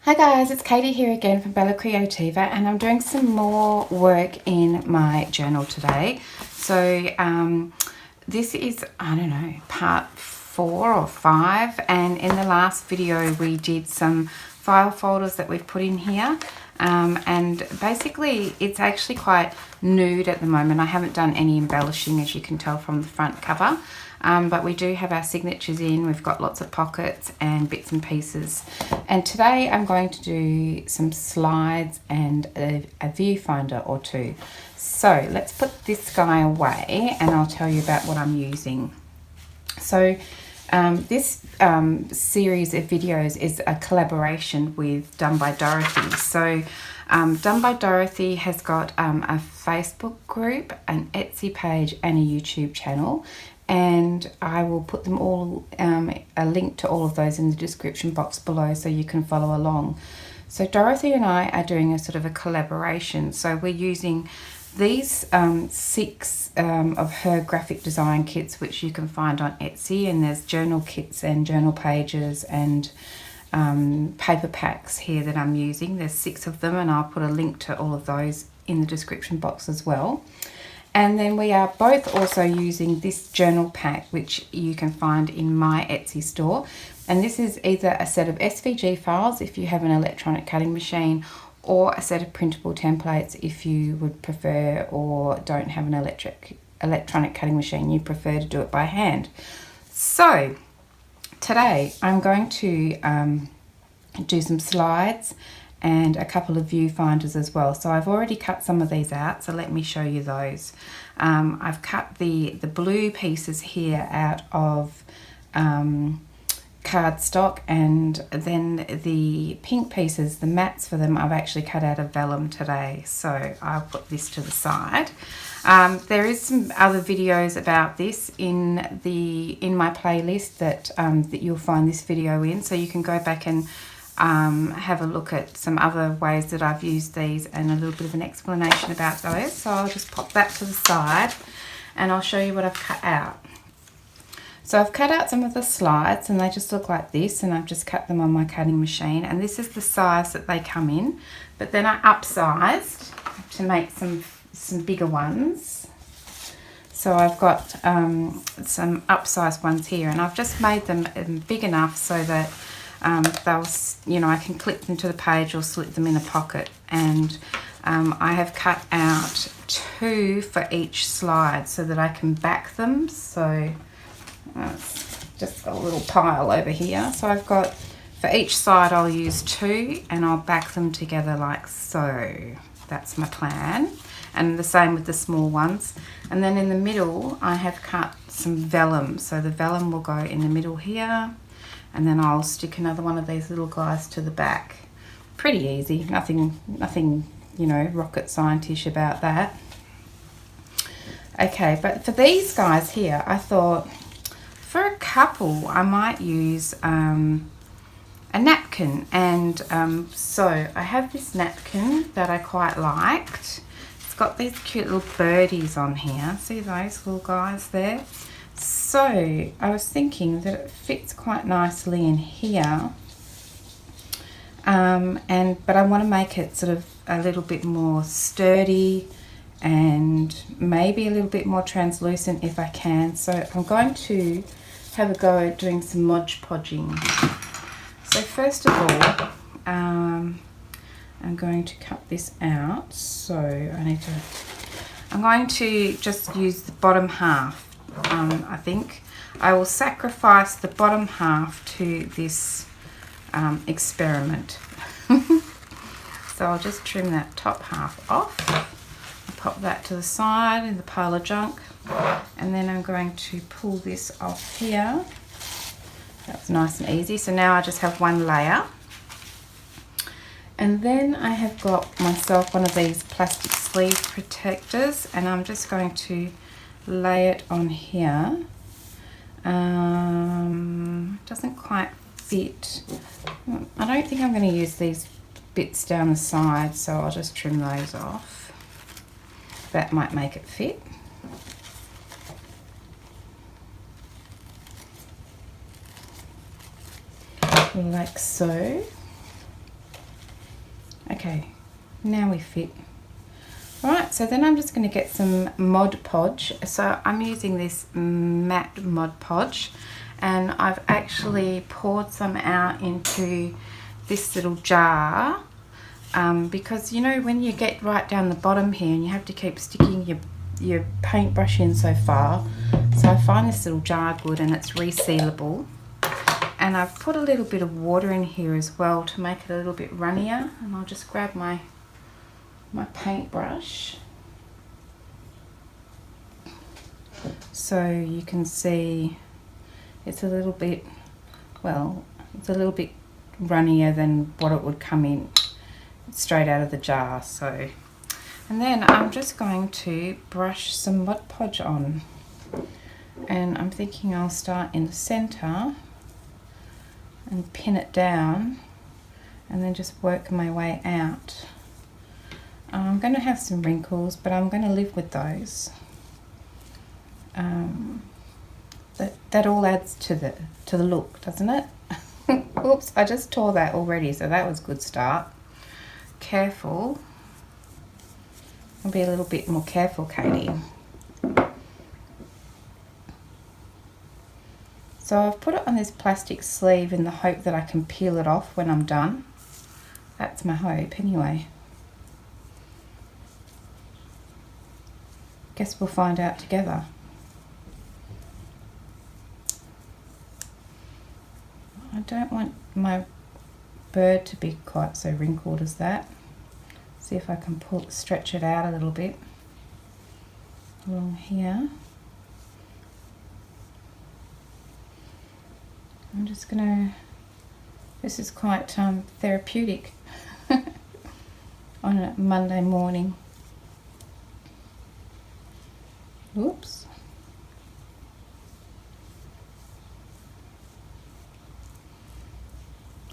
Hi guys, it's Katie here again from Creativa, and I'm doing some more work in my journal today. So this is, I don't know, part 4 or 5, and in the last video we did some file folders that we've put in here, and basically it's actually quite nude at the moment. I haven't done any embellishing, as you can tell from the front cover. But we do have our signatures in. We've got lots of pockets and bits and pieces. And today I'm going to do some slides and a viewfinder or two. So let's put this guy away and I'll tell you about what I'm using. So this series of videos is a collaboration with Done by Dorothy. So Done by Dorothy has got a Facebook group, an Etsy page and a YouTube channel. And I will put them all, a link to all of those in the description box below so you can follow along. So Dorothy and I are doing a sort of a collaboration. So we're using these 6 of her graphic design kits, which you can find on Etsy, and there's journal kits and journal pages and paper packs here that I'm using. There's 6 of them, and I'll put a link to all of those in the description box as well. And then we are both also using this journal pack, which you can find in my Etsy store. And this is either a set of SVG files if you have an electronic cutting machine, or a set of printable templates if you would prefer, or don't have an electronic cutting machine, you prefer to do it by hand. So today I'm going to do some slides and a couple of viewfinders as well. So I've already cut some of these out, so let me show you those. I've cut the blue pieces here out of cardstock, and then the pink pieces, the mats for them, I've actually cut out of Vellum today. So I'll put this to the side. There is some other videos about this in my playlist that you'll find this video in, so you can go back and have a look at some other ways that I've used these and a little bit of an explanation about those. So I'll just pop that to the side and I'll show you what I've cut out. So I've cut out some of the slides and they just look like this, and I've just cut them on my cutting machine, and this is the size that they come in, but then I upsized to make some bigger ones. So I've got some upsized ones here, and I've just made them big enough so that they'll, you know, I can clip them to the page or slip them in a pocket. And I have cut out 2 for each slide so that I can back them. So it's just a little pile over here. So I've got, for each side I'll use 2 and I'll back them together like so. That's my plan. And the same with the small ones. And then in the middle I have cut some vellum. So the vellum will go in the middle here. And then I'll stick another one of these little guys to the back. Pretty easy, nothing, you know, rocket scientist about that. Okay, but for these guys here, I thought for a couple I might use a napkin. And so I have this napkin that I quite liked. It's got these cute little birdies on here. See those little guys there? So I was thinking that it fits quite nicely in here, but I want to make it sort of a little bit more sturdy and maybe a little bit more translucent if I can. So I'm going to have a go at doing some podging. So first of all, I'm going to cut this out. So I'm going to just use the bottom half. I think I will sacrifice the bottom half to this experiment. So I'll just trim that top half off. I'll pop that to the side in the pile of junk, and then I'm going to pull this off here. That's nice and easy. So now I just have one layer. And then I have got myself one of these plastic sleeve protectors, and I'm just going to lay it on here. Doesn't quite fit. I don't think I'm going to use these bits down the side, so I'll just trim those off. That might make it fit. Like so. Okay, now we fit. Alright, so then I'm just going to get some Mod Podge. So I'm using this matte Mod Podge, and I've actually poured some out into this little jar, because you know when you get right down the bottom here and you have to keep sticking your paintbrush in so far, so I find this little jar good, and it's resealable. And I've put a little bit of water in here as well to make it a little bit runnier, and I'll just grab my paintbrush so you can see it's a little bit, well, it's a little bit runnier than what it would come in straight out of the jar. So, and then I'm just going to brush some Mod Podge on, and I'm thinking I'll start in the center and pin it down and then just work my way out. I'm going to have some wrinkles, but I'm going to live with those. That all adds to the look, doesn't it? Oops, I just tore that already, so that was a good start. Careful. I'll be a little bit more careful, Katie. So I've put it on this plastic sleeve in the hope that I can peel it off when I'm done. That's my hope anyway. Guess we'll find out together. I don't want my bird to be quite so wrinkled as that. See if I can stretch it out a little bit along here. I'm just gonna, this is quite therapeutic on a Monday morning. Oops.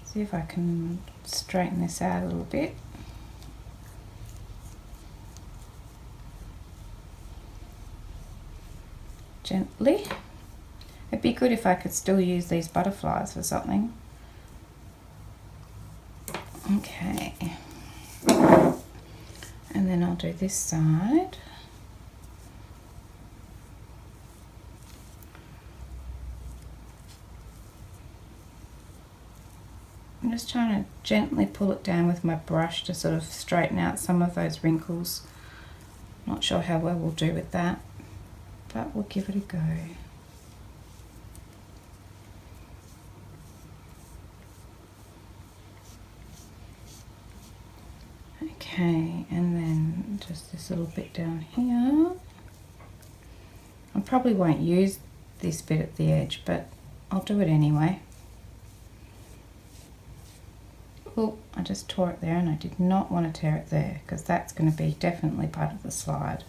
See if I can straighten this out a little bit. Gently. It'd be good if I could still use these butterflies for something. Okay. And then I'll do this side. I'm just trying to gently pull it down with my brush to sort of straighten out some of those wrinkles. Not sure how well we'll do with that, but we'll give it a go. Okay, and then just this little bit down here. I probably won't use this bit at the edge, but I'll do it anyway. Oh, I just tore it there, and I did not want to tear it there because that's going to be definitely part of the slide.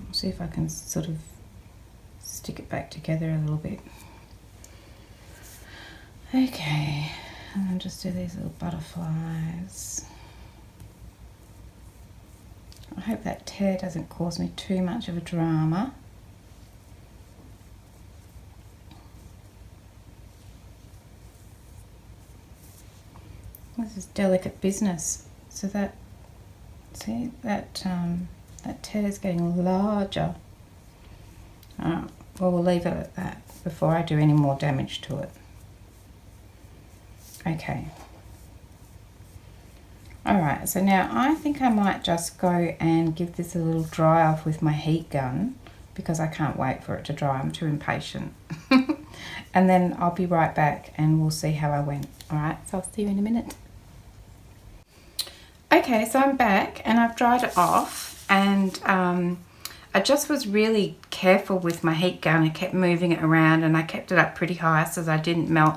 I'll see if I can sort of stick it back together a little bit. Okay, and then just do these little butterflies. I hope that tear doesn't cause me too much of a drama. This is delicate business. So that, see, that tear is getting larger. Well, we'll leave it at that before I do any more damage to it. Okay. Alright, so now I think I might just go and give this a little dry off with my heat gun because I can't wait for it to dry. I'm too impatient. And then I'll be right back and we'll see how I went. Alright, so I'll see you in a minute. Okay, so I'm back and I've dried it off, and I just was really careful with my heat gun. I kept moving it around and I kept it up pretty high so that I didn't melt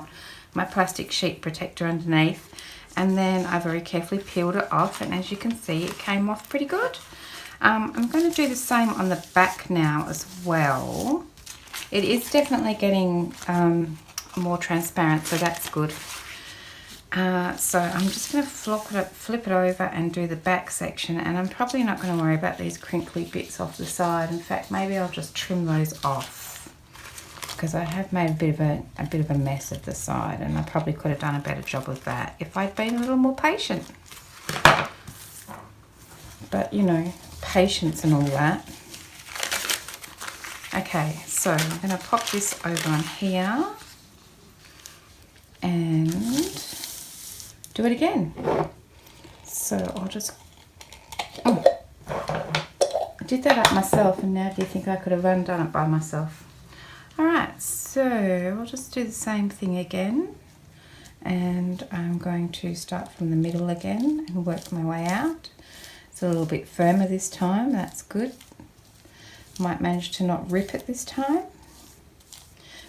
my plastic sheet protector underneath. And then I very carefully peeled it off, and as you can see it came off pretty good. I'm going to do the same on the back now as well. It is definitely getting more transparent, so that's good. So I'm just going to flip it over and do the back section, and I'm probably not going to worry about these crinkly bits off the side. In fact, maybe I'll just trim those off. because I have made a bit of a mess of the side, and I probably could have done a better job of that if I'd been a little more patient. But you know, patience and all that. Okay, so I'm going to pop this over on here and do it again. So I'll just, oh, I did that up myself, and now do you think I could have undone it by myself? Alright, so I'll just do the same thing again, and I'm going to start from the middle again and work my way out. It's a little bit firmer this time, that's good. Might manage to not rip it this time.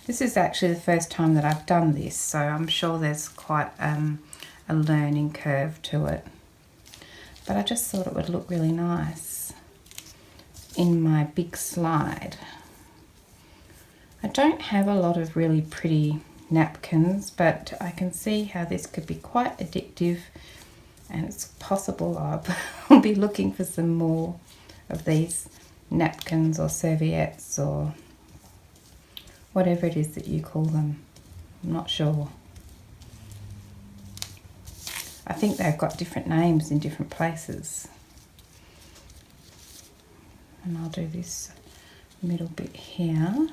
This is actually the first time that I've done this, so I'm sure there's quite a learning curve to it. But I just thought it would look really nice in my big slide. I don't have a lot of really pretty napkins, but I can see how this could be quite addictive, and it's possible I'll be looking for some more of these napkins or serviettes or whatever it is that you call them. I'm not sure. I think they've got different names in different places. And I'll do this middle bit here.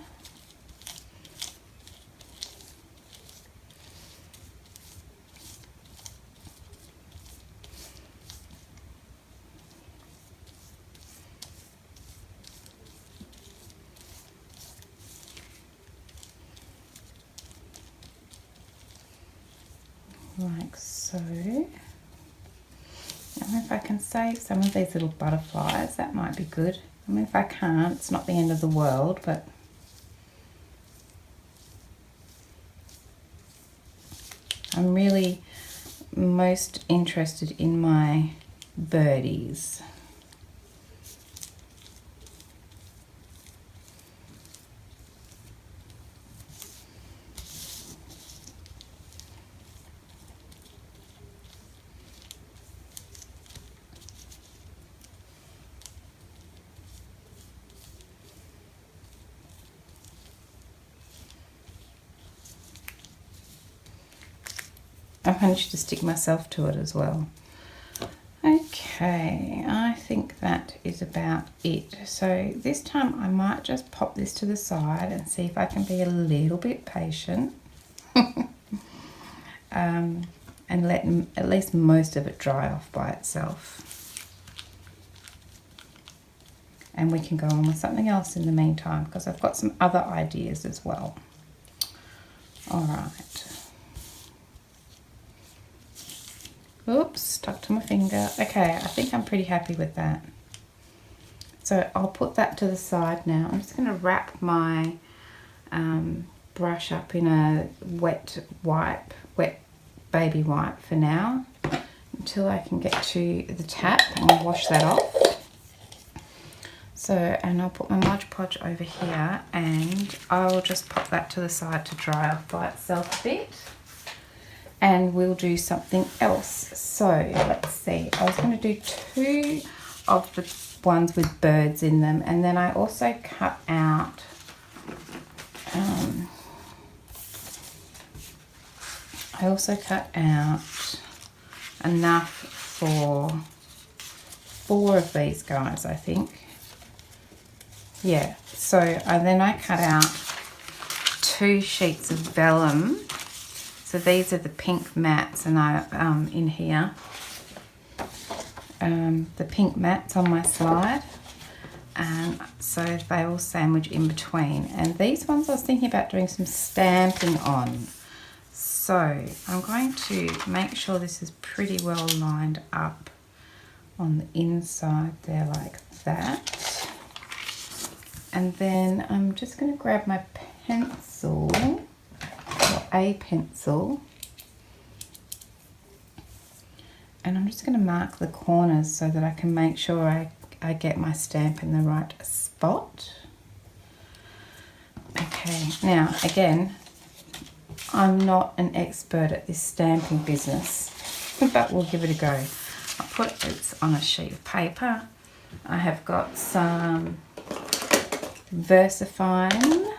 Like so. I wonder if I can save some of these little butterflies, that might be good. I mean, if I can't, it's not the end of the world, but I'm really most interested in my birdies. I managed to stick myself to it as well. Okay, I think that is about it. So this time I might just pop this to the side and see if I can be a little bit patient. And let at least most of it dry off by itself. And we can go on with something else in the meantime, because I've got some other ideas as well. All right. Oops, stuck to my finger. Okay, I think I'm pretty happy with that. So I'll put that to the side now. I'm just going to wrap my brush up in a wet baby wipe for now, until I can get to the tap and wash that off. So, and I'll put my Mod Podge over here, and I'll just pop that to the side to dry off by itself a bit. And we'll do something else. So let's see, I was going to do 2 of the ones with birds in them, and then I also cut out enough for 4 of these guys, I think. Yeah, so then I cut out 2 sheets of vellum. So these are the pink mats, and I in here, the pink mats on my slide, and so they all sandwich in between. And these ones I was thinking about doing some stamping on. So I'm going to make sure this is pretty well lined up on the inside there like that. And then I'm just going to grab my pencil, or a pencil, and I'm just going to mark the corners so that I can make sure I get my stamp in the right spot. Okay, now again, I'm not an expert at this stamping business, but we'll give it a go. I'll put it on a sheet of paper. I have got some VersaFine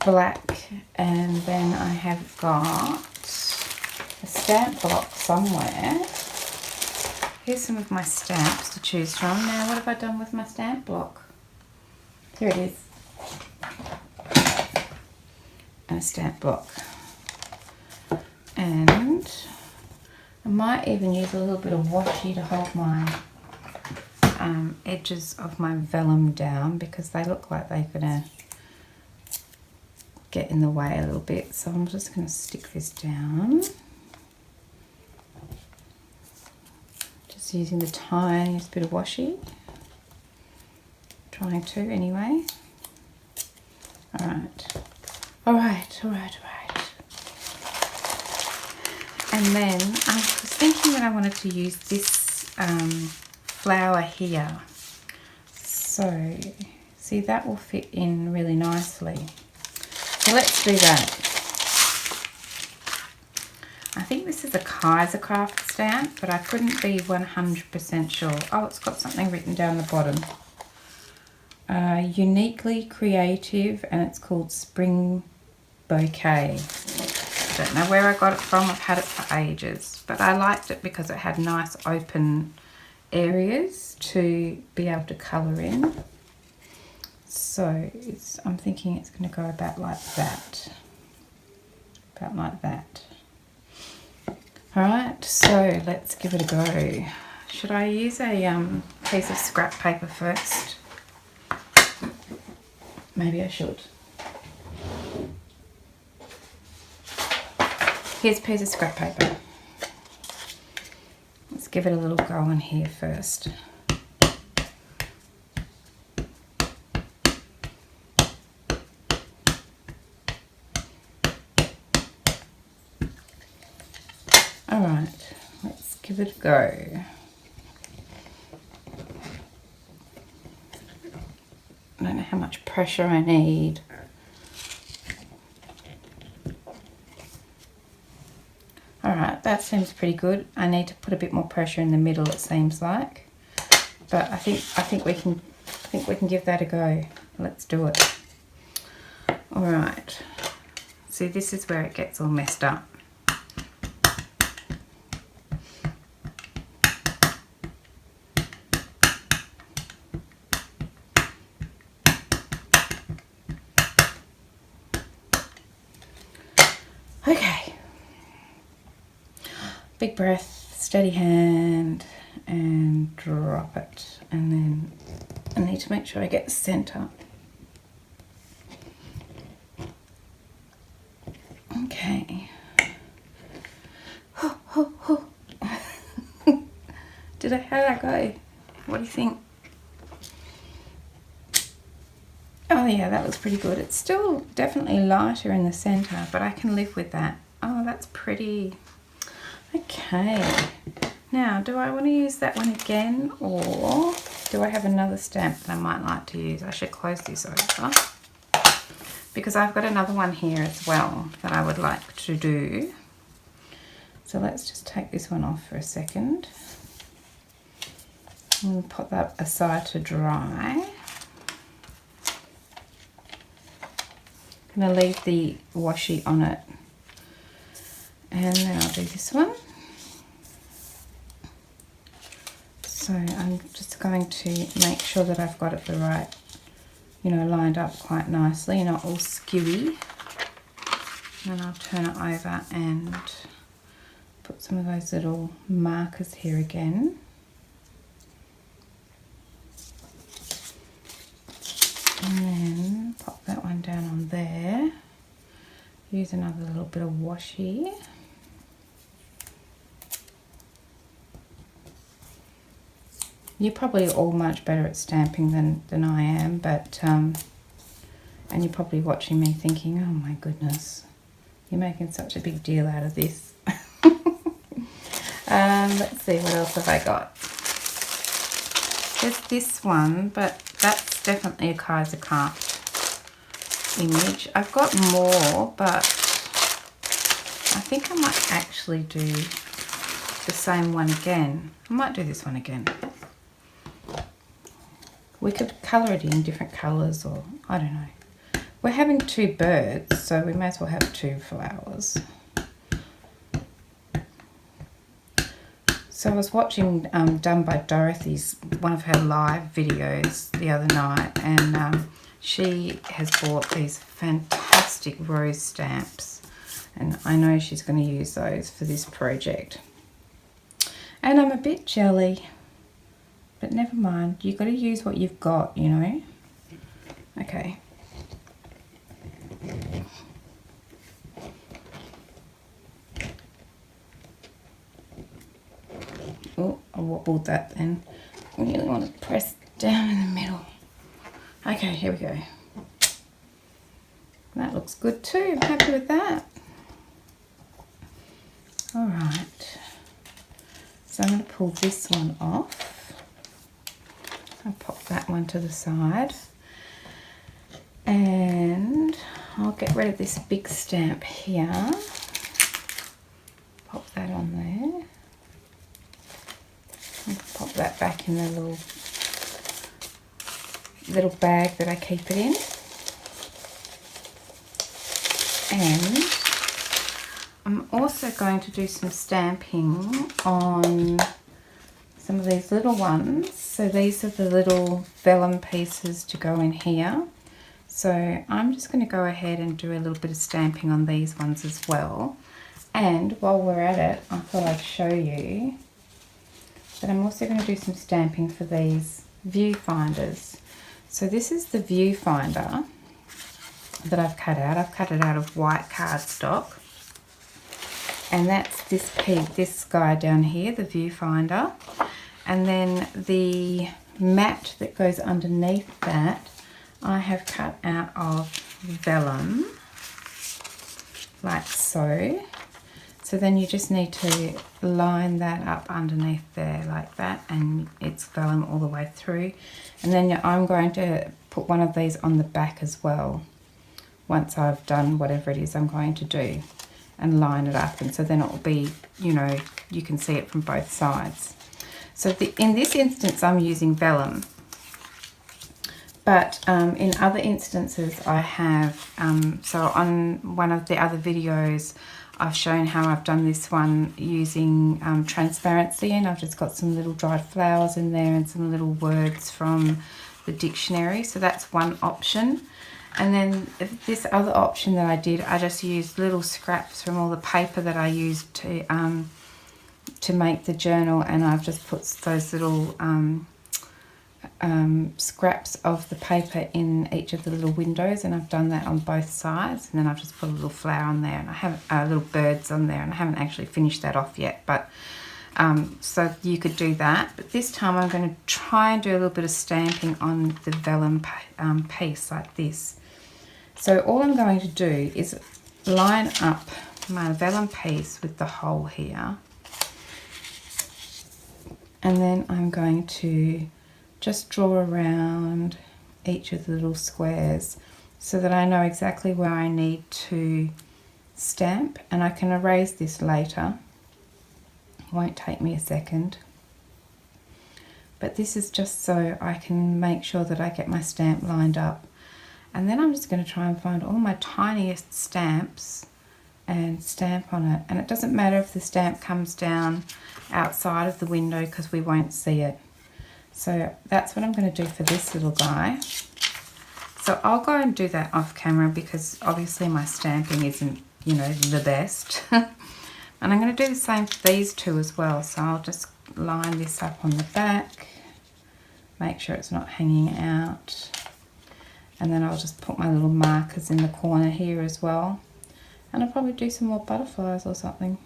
black, and then I have got a stamp block somewhere. Here's some of my stamps to choose from. Now, what have I done with my stamp block? Here it is. And a stamp block. And I might even use a little bit of washi to hold my edges of my vellum down, because they look like they're going to get in the way a little bit. So I'm just going to stick this down. Just using the tiniest bit of washi. Trying to anyway. Alright. Alright. And then I was thinking that I wanted to use this flower here. So, see, that will fit in really nicely. So let's do that. I think this is a Kaisercraft stamp, but I couldn't be 100% sure. Oh, it's got something written down the bottom. Uniquely creative, and it's called Spring Bouquet. I don't know where I got it from. I've had it for ages, but I liked it because it had nice open areas to be able to colour in. So I'm thinking it's going to go about like that. About like that. Alright, so let's give it a go. Should I use a piece of scrap paper first? Maybe I should. Here's a piece of scrap paper. Let's give it a little go in here first. Alright, let's give it a go. I don't know how much pressure I need. Alright, that seems pretty good. I need to put a bit more pressure in the middle, it seems like. But I think we can give that a go. Let's do it. Alright. See, this is where it gets all messed up. Okay. Big breath, steady hand, and drop it. And then I need to make sure I get the centre. Okay. How did I go? What do you think? Oh yeah, that looks pretty good. It's still definitely lighter in the centre, but I can live with that. Oh, that's pretty. Okay. Now, do I want to use that one again, or do I have another stamp that I might like to use? I should close this over, because I've got another one here as well that I would like to do. So let's just take this one off for a second. And put that aside to dry. I'm going to leave the washi on it. And then I'll do this one. So I'm just going to make sure that I've got it the right, lined up quite nicely, not all skewy. And then I'll turn it over and put some of those little markers here again. And then pop that one down on there. Use another little bit of washi. You're probably all much better at stamping than I am, but and you're probably watching me thinking, oh my goodness, you're making such a big deal out of this. Let's see, what else have I got? There's this one, but that's definitely a Kaisercraft image. I've got more, but I think I might actually do the same one again. I might do this one again. We could colour it in different colours, or I don't know. we're having 2 birds, so we may as well have 2 flowers. So I was watching done by Dorothy's, one of her live videos the other night, and she has bought these fantastic rose stamps, and I know she's going to use those for this project. And I'm a bit jelly, but never mind, you've got to use what you've got, you know. Okay. Oh, I wobbled that then. We really want to press down in the middle. Okay, here we go. That looks good too. I'm happy with that. All right. So I'm going to pull this one off. I'll pop that one to the side. And I'll get rid of this big stamp here. Pop that on there. Pop that back in the little bag that I keep it in. And I'm also going to do some stamping on some of these little ones. So these are the little vellum pieces to go in here. So I'm just going to go ahead and do a little bit of stamping on these ones as well. And while we're at it, I thought I'd show you that I'm also going to do some stamping for these viewfinders. So this is the viewfinder that I've cut out. I've cut it out of white cardstock. And that's this guy down here, the viewfinder. And then the mat that goes underneath that, I have cut out of vellum, like so. So then you just need to line that up underneath there like that, and it's vellum all the way through. And then I'm going to put one of these on the back as well, once I've done whatever it is I'm going to do, and line it up. And so then it will be, you know, you can see it from both sides. So in this instance, I'm using vellum. But in other instances, I have, so on one of the other videos, I've shown how I've done this one using transparency, and I've just got some little dried flowers in there and some little words from the dictionary. So that's one option. And then this other option that I did, I just used little scraps from all the paper that I used to make the journal, and I've just put those little scraps of the paper in each of the little windows, and I've done that on both sides. And then I've just put a little flower on there, and I have little birds on there, and I haven't actually finished that off yet, but so you could do that. But this time I'm going to try and do a little bit of stamping on the vellum piece like this. So all I'm going to do is line up my vellum piece with the hole here, and then I'm going to just draw around each of the little squares so that I know exactly where I need to stamp, and I can erase this later. It won't take me a second. But this is just so I can make sure that I get my stamp lined up. And then I'm just going to try and find all my tiniest stamps and stamp on it. And it doesn't matter if the stamp comes down outside of the window because we won't see it. So that's what I'm going to do for this little guy. So I'll go and do that off camera because obviously my stamping isn't, you know, the best. And I'm going to do the same for these two as well. So I'll just line this up on the back, make sure it's not hanging out. And then I'll just put my little markers in the corner here as well. And I'll probably do some more butterflies or something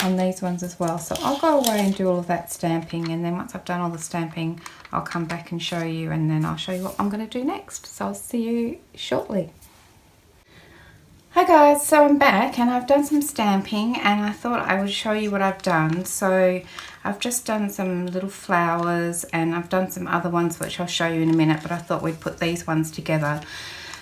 on these ones as well. So I'll go away and do all of that stamping, and then once I've done all the stamping, I'll come back and show you, and then I'll show you what I'm going to do next. So I'll see you shortly. Hi guys, so I'm back and I've done some stamping, and I thought I would show you what I've done. So I've just done some little flowers, and I've done some other ones which I'll show you in a minute, but I thought we'd put these ones together.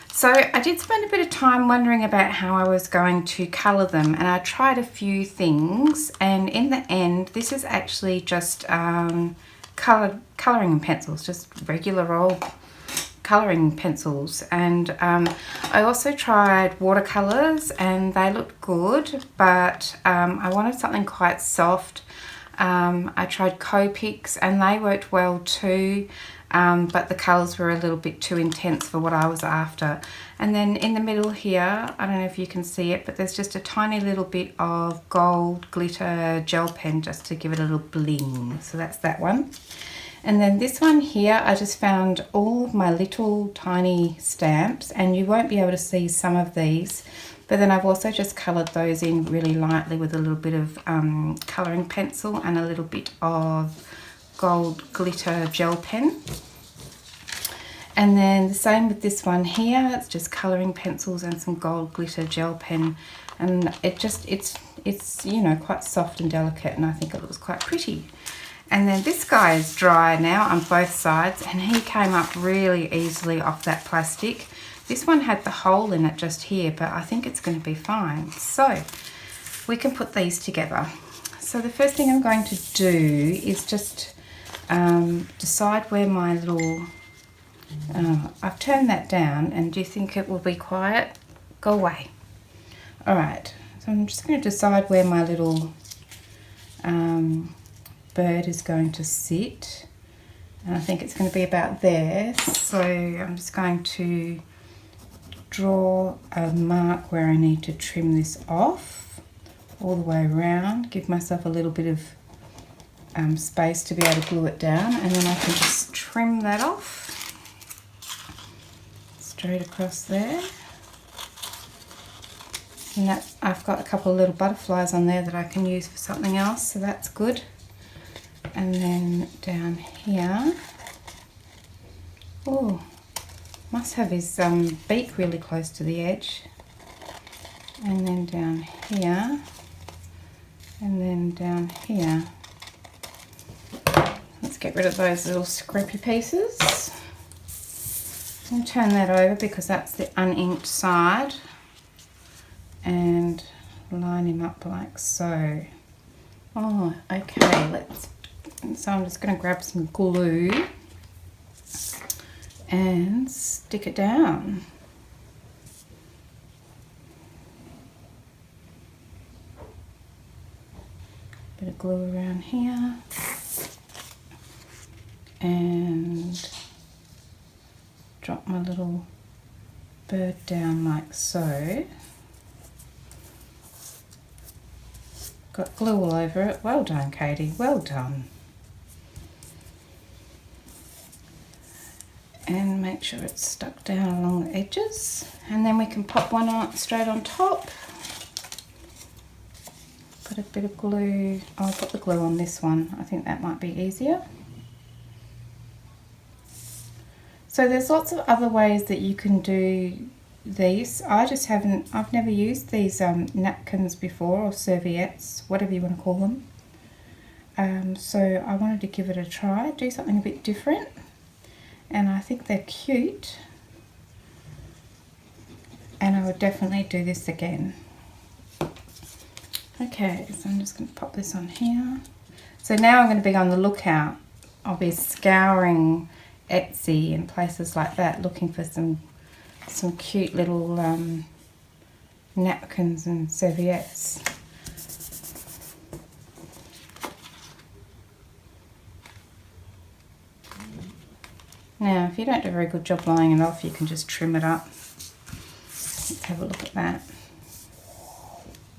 So I did spend a bit of time wondering about how I was going to colour them, and I tried a few things, and in the end this is actually just colouring pencils, just regular old colouring pencils, and I also tried watercolours and they looked good, but I wanted something quite soft. I tried Copics and they worked well too, but the colours were a little bit too intense for what I was after. And then in the middle here, I don't know if you can see it, but there's just a tiny little bit of gold glitter gel pen just to give it a little bling. So that's that one. And then this one here, I just found all of my little tiny stamps, and you won't be able to see some of these, but then I've also just coloured those in really lightly with a little bit of colouring pencil and a little bit of gold glitter gel pen. And then the same with this one here, it's just colouring pencils and some gold glitter gel pen, and it's you know, quite soft and delicate, and I think it looks quite pretty. And then this guy is dry now on both sides, and he came up really easily off that plastic. This one had the hole in it just here, but I think it's going to be fine. So we can put these together. So the first thing I'm going to do is just decide where my little... I've turned that down, and do you think it will be quiet? Go away. All right, so I'm just going to decide where my little... bird is going to sit, and I think it's going to be about there. So I'm just going to draw a mark where I need to trim this off all the way around, give myself a little bit of space to be able to glue it down, and then I can just trim that off straight across there. And that, I've got a couple of little butterflies on there that I can use for something else, so that's good. And then down here, oh, must have his beak really close to the edge. And then down here, and then down here. Let's get rid of those little scrappy pieces. And turn that over because that's the uninked side. And line him up like so. Oh, okay, so I'm just going to grab some glue and stick it down. Bit of glue around here and drop my little bird down like so. Got glue all over it. Well done, Katie, well done. And make sure it's stuck down along the edges, and then we can pop one on straight on top. Put a bit of glue. I'll put the glue on this one. I think that might be easier. So there's lots of other ways that you can do these. I've never used these napkins before, or serviettes, whatever you want to call them. So I wanted to give it a try, do something a bit different. And I think they're cute, and I would definitely do this again. Okay, so I'm just going to pop this on here. So now I'm going to be on the lookout. I'll be scouring Etsy and places like that, looking for some cute little napkins and serviettes. Now, if you don't do a very good job lining it off, you can just trim it up. Let's have a look at that.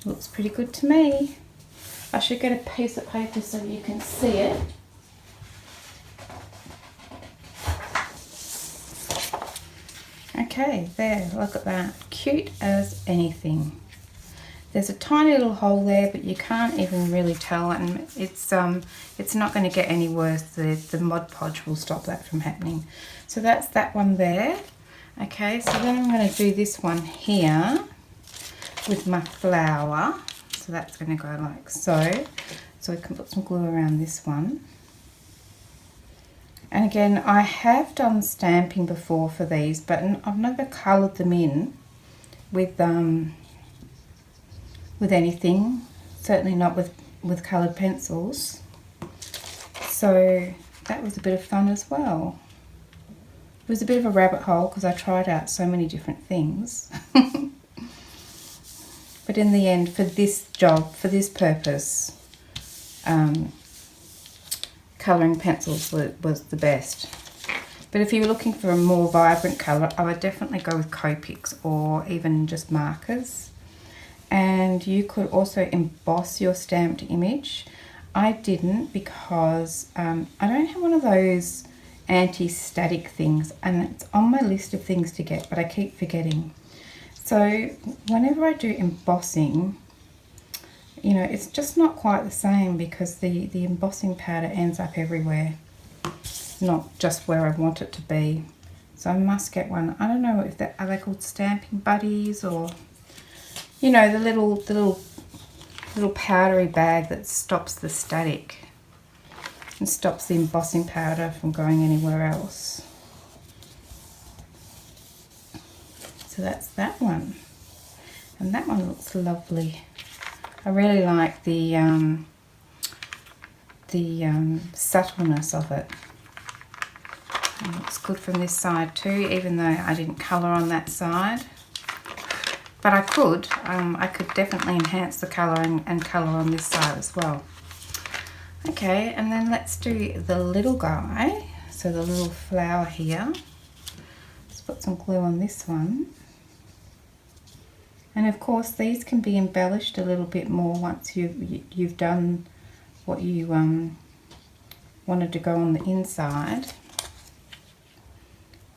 Looks pretty good to me. I should get a piece of paper so you can see it. Okay, there, look at that. Cute as anything. There's a tiny little hole there, but you can't even really tell, and it's not going to get any worse. The Mod Podge will stop that from happening. So that's that one there. Okay, so then I'm going to do this one here with my flower. So that's going to go like so. So we can put some glue around this one. And again, I have done stamping before for these, but I've never coloured them in with anything, certainly not with coloured pencils. So that was a bit of fun as well. It was a bit of a rabbit hole because I tried out so many different things. But in the end, for this job, for this purpose, colouring pencils was the best. But if you were looking for a more vibrant colour, I would definitely go with Copics or even just markers. And you could also emboss your stamped image. I didn't because I don't have one of those anti-static things, and it's on my list of things to get, but I keep forgetting. So whenever I do embossing, you know, it's just not quite the same because the embossing powder ends up everywhere, not just where I want it to be. So I must get one. I don't know if they are called stamping buddies, or you know, the little powdery bag that stops the static and stops the embossing powder from going anywhere else. So that's that one, and that one looks lovely. I really like the subtleness of it. It looks good from this side too, even though I didn't colour on that side. But I could definitely enhance the colour and colour on this side as well. Okay, and then let's do the little guy. So the little flower here. Let's put some glue on this one. And of course these can be embellished a little bit more once you've done what you wanted to go on the inside.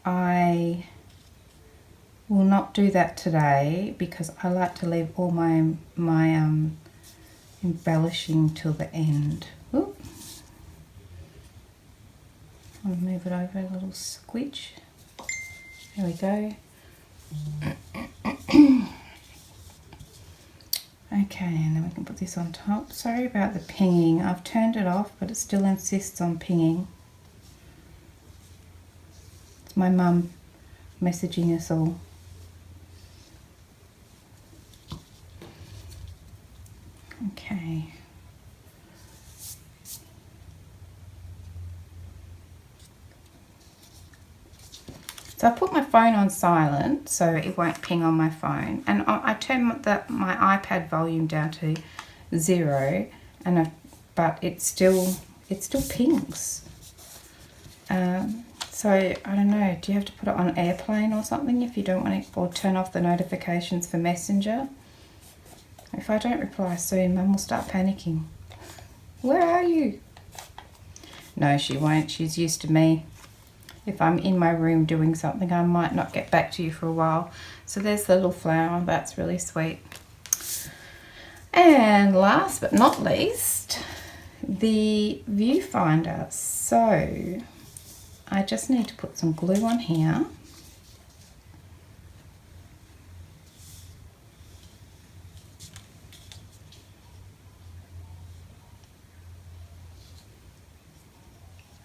I will not do that today because I like to leave all my embellishing till the end. Oop. I'll move it over a little squidge. There we go. Okay, and then we can put this on top. Sorry about the pinging. I've turned it off, but it still insists on pinging. It's my mum messaging us all. Okay. So I put my phone on silent so it won't ping on my phone, and I turn my iPad volume down to 0, but it still pings. So I don't know. Do you have to put it on airplane or something if you don't want to, or turn off the notifications for Messenger? If I don't reply soon, Mum will start panicking. Where are you? No, she won't. She's used to me. If I'm in my room doing something, I might not get back to you for a while. So there's the little flower. That's really sweet. And last but not least, the Viewfinder. So I just need to put some glue on here.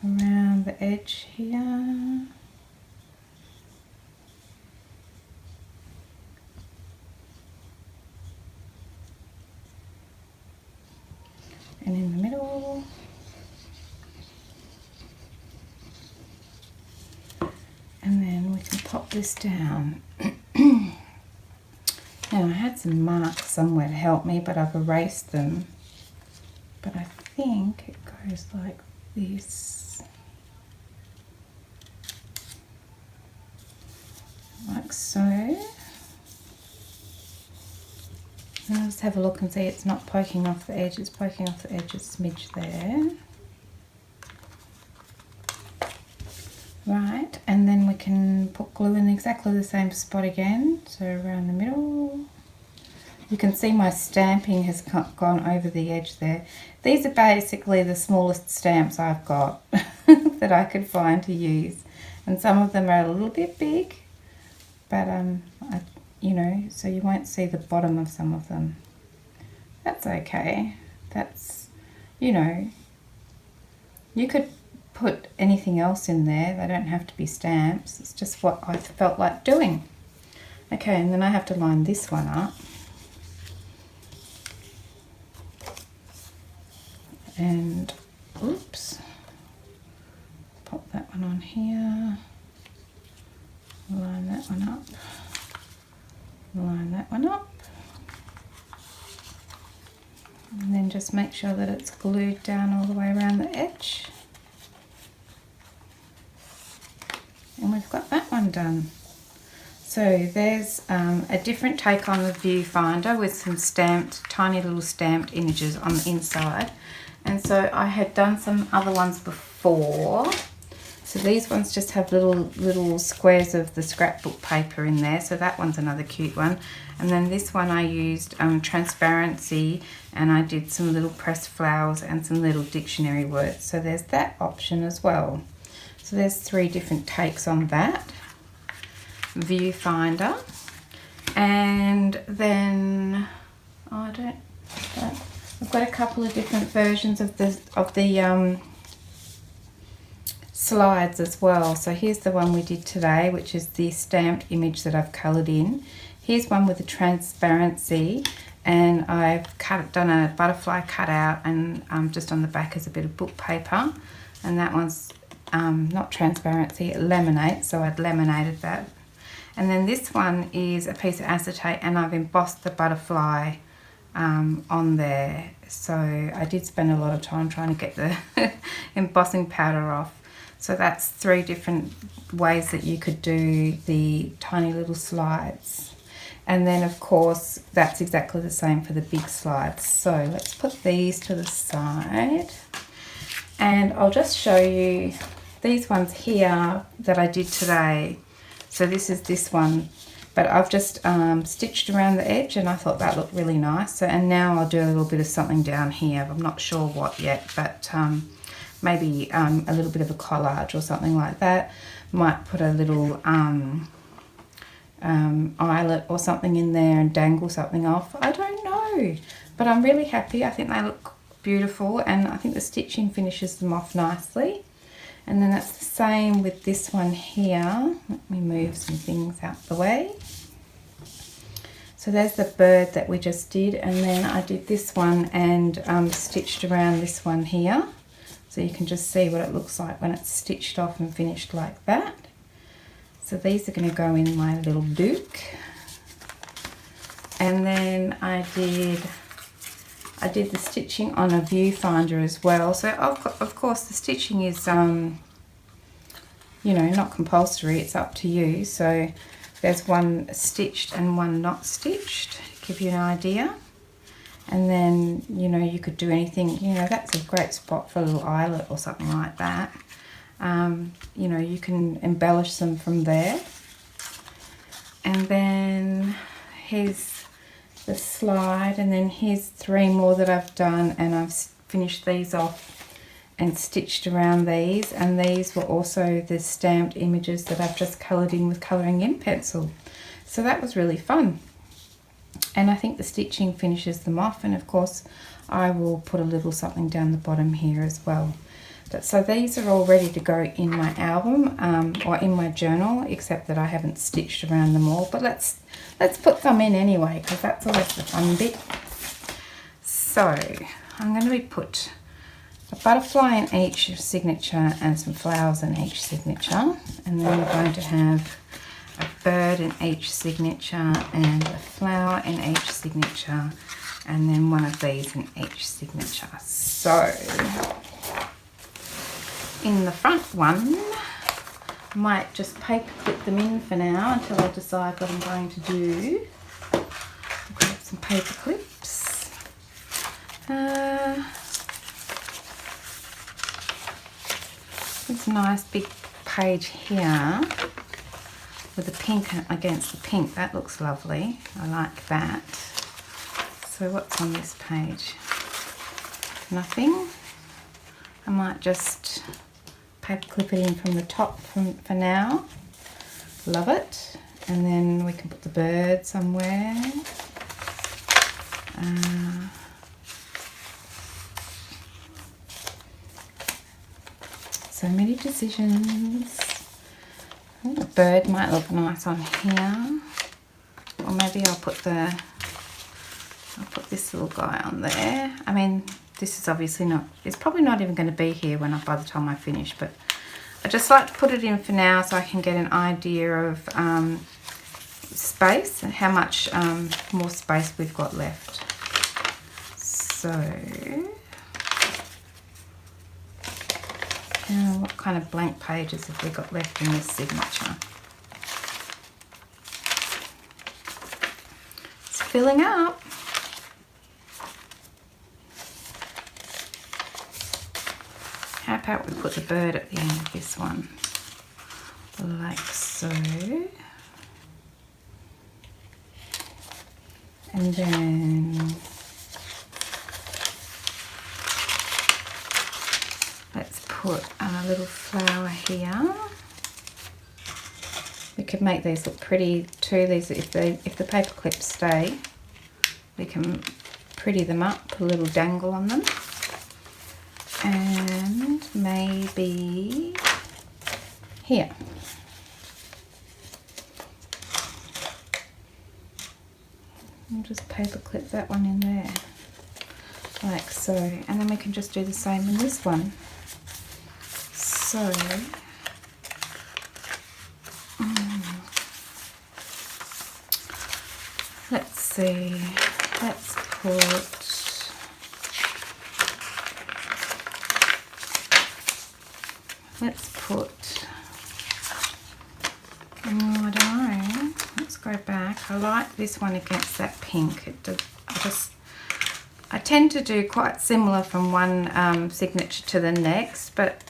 Around the edge here. And in the middle. And then we can pop this down. Now I had some marks somewhere to help me, but I've erased them. But I think it goes like this. Like so. And let's have a look and see it's not poking off the edge, it's poking off the edge a smidge there. Right, and then we can put glue in exactly the same spot again, so around the middle. You can see my stamping has gone over the edge there. These are basically the smallest stamps I've got that I could find to use, and some of them are a little bit big, but you know, so you won't see the bottom of some of them. That's okay. That's, you know, you could put anything else in there. They don't have to be stamps. It's just what I felt like doing. Okay, and then I have to line this one up. And, oops, pop that one on here. And then just make sure that it's glued down all the way around the edge. And we've got that one done. So there's a different take on the Viewfinder with some stamped, tiny little stamped images on the inside. And so I had done some other ones before. So these ones just have little squares of the scrapbook paper in there. So that one's another cute one. And then this one I used transparency, and I did some little pressed flowers and some little dictionary words. So there's that option as well. So there's 3 different takes on that Viewfinder. And then I've got a couple of different versions of the slides as well. So here's the one we did today, which is the stamped image that I've coloured in. Here's one with the transparency, and I've done a butterfly cutout, and just on the back is a bit of book paper, and that one's not transparency, it laminates, so I'd laminated that. And then this one is a piece of acetate, and I've embossed the butterfly on there. So I did spend a lot of time trying to get the embossing powder off. So that's 3 different ways that you could do the tiny little slides. And then of course that's exactly the same for the big slides. So let's put these to the side, and I'll just show you these ones here that I did today. So this is this one, but I've just stitched around the edge, and I thought that looked really nice. So, and now I'll do a little bit of something down here. I'm not sure what yet, but maybe a little bit of a collage or something like that. Might put a little eyelet or something in there and dangle something off. I don't know, but I'm really happy. I think they look beautiful, and I think the stitching finishes them off nicely. And then that's the same with this one here. Let me move some things out the way. So there's the bird that we just did, and then I did this one and stitched around this one here. So you can just see what it looks like when it's stitched off and finished like that. So these are going to go in my little book. And then I did the stitching on a Viewfinder as well. So of course the stitching is you know, not compulsory, it's up to you. So there's one stitched and one not stitched, to give you an idea. And then, you know, you could do anything, you know, that's a great spot for a little eyelet or something like that. You know, you can embellish them from there. And then here's the slide, and then here's 3 more that I've done, and I've finished these off and stitched around these, and these were also the stamped images that I've just coloured in with colouring in pencil. So that was really fun, and I think the stitching finishes them off, and of course I will put a little something down the bottom here as well. So these are all ready to go in my album or in my journal, except that I haven't stitched around them all. But let's put them in anyway, because that's always the fun bit. So I'm going to put a butterfly in each signature and some flowers in each signature, and then we're going to have a bird in each signature and a flower in each signature, and then one of these in each signature. So in the front one, I might just paper clip them in for now until I decide what I'm going to do. I'll grab some paper clips. This nice big page here with the pink against the pink, that looks lovely. I like that. So what's on this page? Nothing. I might just paper clip it in from the top for now. Love it. And then we can put the bird somewhere. So many decisions. I think the bird might look nice on here. Or maybe I'll put this little guy on there. I mean, this is obviously not, it's probably not even going to be here by the time I finish, but I just like to put it in for now so I can get an idea of space and how much more space we've got left. So, what kind of blank pages have we got left in this signature? It's filling up. How about we put the bird at the end of this one? Like so. And then let's put a little flower here. We could make these look pretty too. These, if the paper clips stay, we can pretty them up, put a little dangle on them. And maybe here. I'll just paper clip that one in there, like so. And then we can just do the same in this one. So, let's see, let's put, I don't know, let's go back. I like this one against that pink. I tend to do quite similar from one signature to the next, but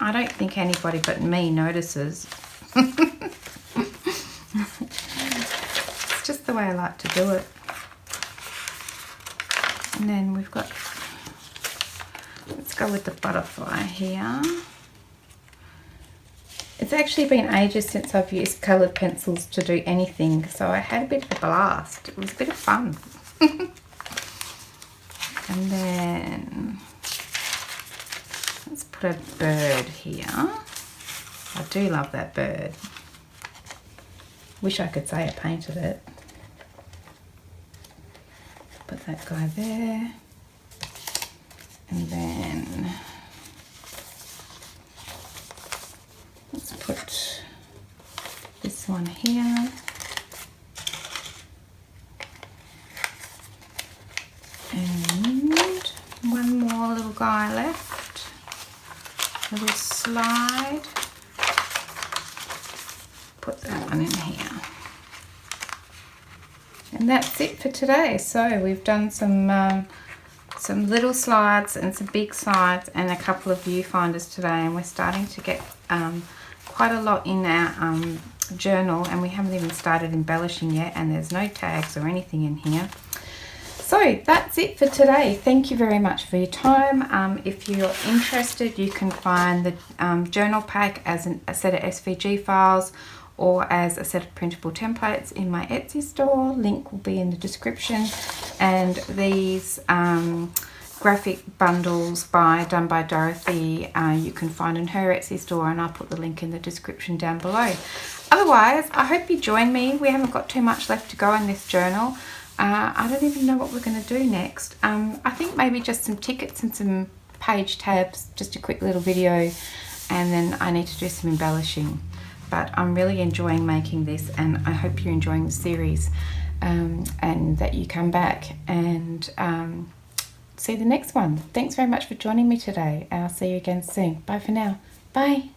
I don't think anybody but me notices. It's just the way I like to do it. And then we've got, let's go with the butterfly here. It's actually been ages since I've used coloured pencils to do anything, so I had a bit of a blast. It was a bit of fun. And then let's put a bird here. I do love that bird. Wish I could say I painted it. Put that guy there. And then let's put this one here. And one more little guy left. Little slide. Put that one in here. And that's it for today. So we've done some little slides and some big slides and a couple of viewfinders today, and we're starting to get quite a lot in our journal, and we haven't even started embellishing yet, and there's no tags or anything in here. So that's it for today. Thank you very much for your time. If you're interested, you can find the journal pack as a set of SVG files or as a set of printable templates in my Etsy store. Link will be in the description. And these graphic bundles done by Dorothy, you can find in her Etsy store, and I'll put the link in the description down below. Otherwise, I hope you join me. We haven't got too much left to go in this journal. I don't even know what we're going to do next. I think maybe just some tickets and some page tabs, just a quick little video, and then I need to do some embellishing. But I'm really enjoying making this, and I hope you're enjoying the series, and that you come back and see the next one. Thanks very much for joining me today. I'll see you again soon. Bye for now. Bye.